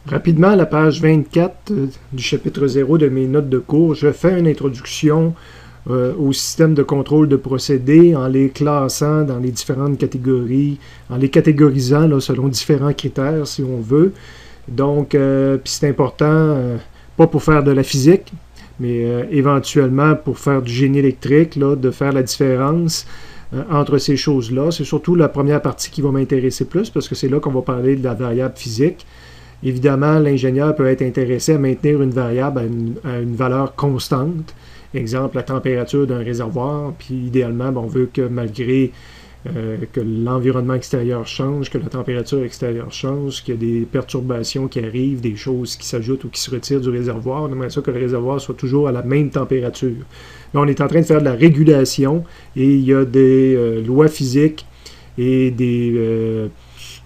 Rapidement, à la page 24 du chapitre 0 de mes notes de cours, je fais une introduction au système de contrôle de procédés en les classant dans les différentes catégories, en les catégorisant là, selon différents critères, si on veut. Donc, puis c'est important, pas pour faire de la physique, mais éventuellement pour faire du génie électrique, là, de faire la différence entre ces choses-là. C'est surtout la première partie qui va m'intéresser plus, parce que c'est là qu'on va parler de la variable physique. Évidemment, l'ingénieur peut être intéressé à maintenir une variable à une valeur constante. Exemple, la température d'un réservoir, puis idéalement, on veut que malgré que l'environnement extérieur change, que la température extérieure change, qu'il y a des perturbations qui arrivent, des choses qui s'ajoutent ou qui se retirent du réservoir, on aimerait ça que le réservoir soit toujours à la même température. Là, on est en train de faire de la régulation et il y a des lois physiques et des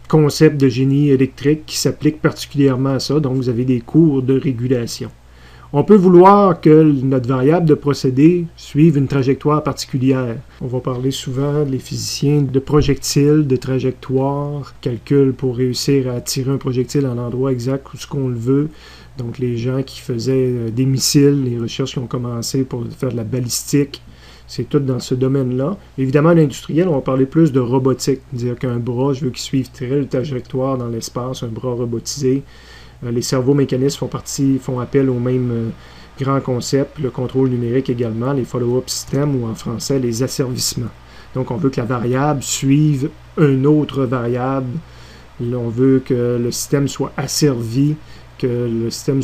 concepts de génie électrique qui s'appliquent particulièrement à ça. Donc, vous avez des cours de régulation. On peut vouloir que notre variable de procédé suive une trajectoire particulière. On va parler souvent, les physiciens, de projectiles, de trajectoires, calculs pour réussir à tirer un projectile à l'endroit exact où ce qu'on le veut. Donc, les gens qui faisaient des missiles, les recherches qui ont commencé pour faire de la balistique, c'est tout dans ce domaine-là. Évidemment, l'industriel, on va parler plus de robotique. Dire qu'un bras, je veux qu'il suive telle trajectoire dans l'espace, un bras robotisé. Les cerveaux mécanistes font appel au même grand concept, le contrôle numérique également, les follow-up systems ou en français les asservissements. Donc on veut que la variable suive une autre variable. Là, on veut que le système soit asservi, que le système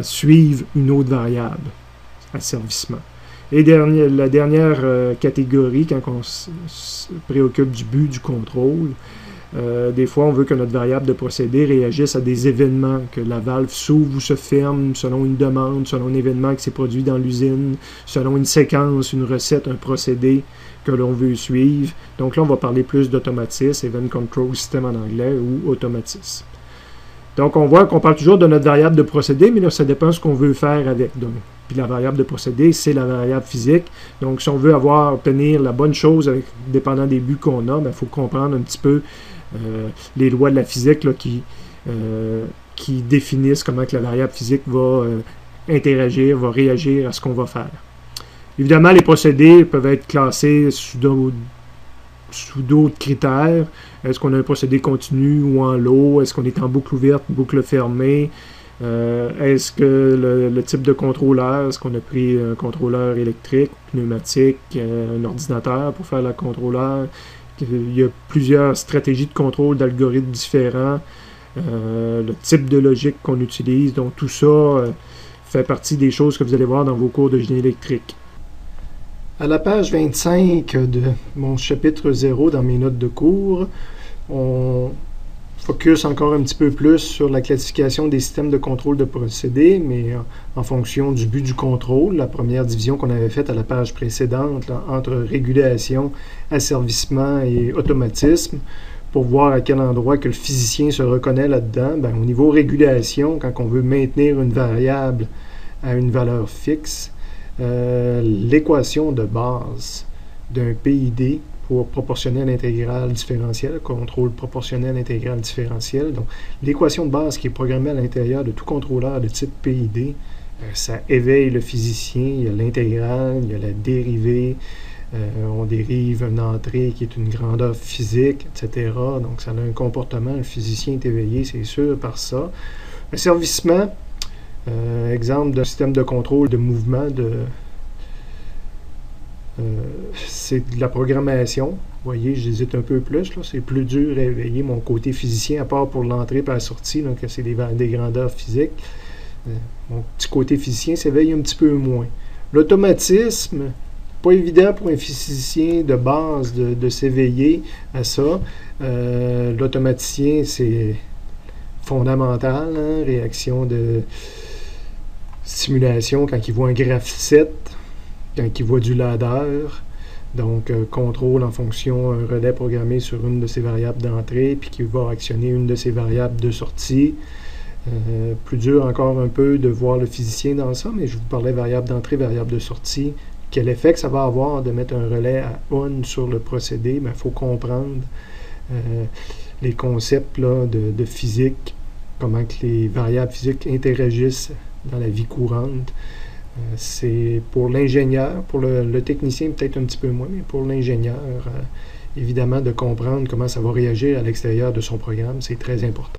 suive une autre variable. Asservissement. Et la dernière catégorie, quand on se préoccupe du but du contrôle, des fois, on veut que notre variable de procédé réagisse à des événements, que la valve s'ouvre ou se ferme selon une demande, selon un événement qui s'est produit dans l'usine, selon une séquence, une recette, un procédé que l'on veut suivre. Donc là, on va parler plus d'automatisme, Event Control System en anglais, ou automatisme. Donc, on voit qu'on parle toujours de notre variable de procédé, mais là, ça dépend de ce qu'on veut faire avec. Donc, puis la variable de procédé, c'est la variable physique. Donc, si on veut obtenir la bonne chose, dépendant des buts qu'on a, il faut comprendre un petit peu les lois de la physique là, qui définissent comment que la variable physique va interagir, va réagir à ce qu'on va faire. Évidemment, les procédés peuvent être classés sous d'autres critères. Est-ce qu'on a un procédé continu ou en lot? Est-ce qu'on est en boucle ouverte, boucle fermée? Est-ce que le type de contrôleur, est-ce qu'on a pris un contrôleur électrique, pneumatique, un ordinateur pour faire le contrôleur? Il y a plusieurs stratégies de contrôle d'algorithmes différents, le type de logique qu'on utilise. Donc tout ça fait partie des choses que vous allez voir dans vos cours de génie électrique. À la page 25 de mon chapitre 0 dans mes notes de cours, on focus encore un petit peu plus sur la classification des systèmes de contrôle de procédés, mais en fonction du but du contrôle, la première division qu'on avait faite à la page précédente, là, entre régulation, asservissement et automatisme, pour voir à quel endroit que le physicien se reconnaît là-dedans. Au niveau régulation, quand on veut maintenir une variable à une valeur fixe, l'équation de base d'un PID pour proportionnel intégral différentiel, contrôle proportionnel intégral différentiel. Donc, l'équation de base qui est programmée à l'intérieur de tout contrôleur de type PID, ça éveille le physicien. Il y a l'intégrale, il y a la dérivée, on dérive une entrée qui est une grandeur physique, etc. Donc, ça a un comportement. Le physicien est éveillé, c'est sûr, par ça. Asservissement, exemple d'un système de contrôle de mouvement c'est de la programmation. Vous voyez, j'hésite un peu plus. Là. C'est plus dur à éveiller mon côté physicien, à part pour l'entrée et la sortie, donc c'est des grandeurs physiques. Mon petit côté physicien s'éveille un petit peu moins. L'automatisme, pas évident pour un physicien de base de s'éveiller à ça. L'automaticien, c'est fondamental, hein? Réaction de simulation quand il voit un graphite, quand il voit du ladder, donc contrôle en fonction un relais programmé sur une de ses variables d'entrée, puis qui va actionner une de ses variables de sortie. Plus dur encore un peu de voir le physicien dans ça, mais je vous parlais variable d'entrée, variable de sortie. Quel effet que ça va avoir de mettre un relais à on sur le procédé? Il faut comprendre les concepts là, de physique comment que les variables physiques interagissent dans la vie courante. C'est pour l'ingénieur, pour le technicien peut-être un petit peu moins, mais pour l'ingénieur, évidemment, de comprendre comment ça va réagir à l'extérieur de son programme, c'est très important.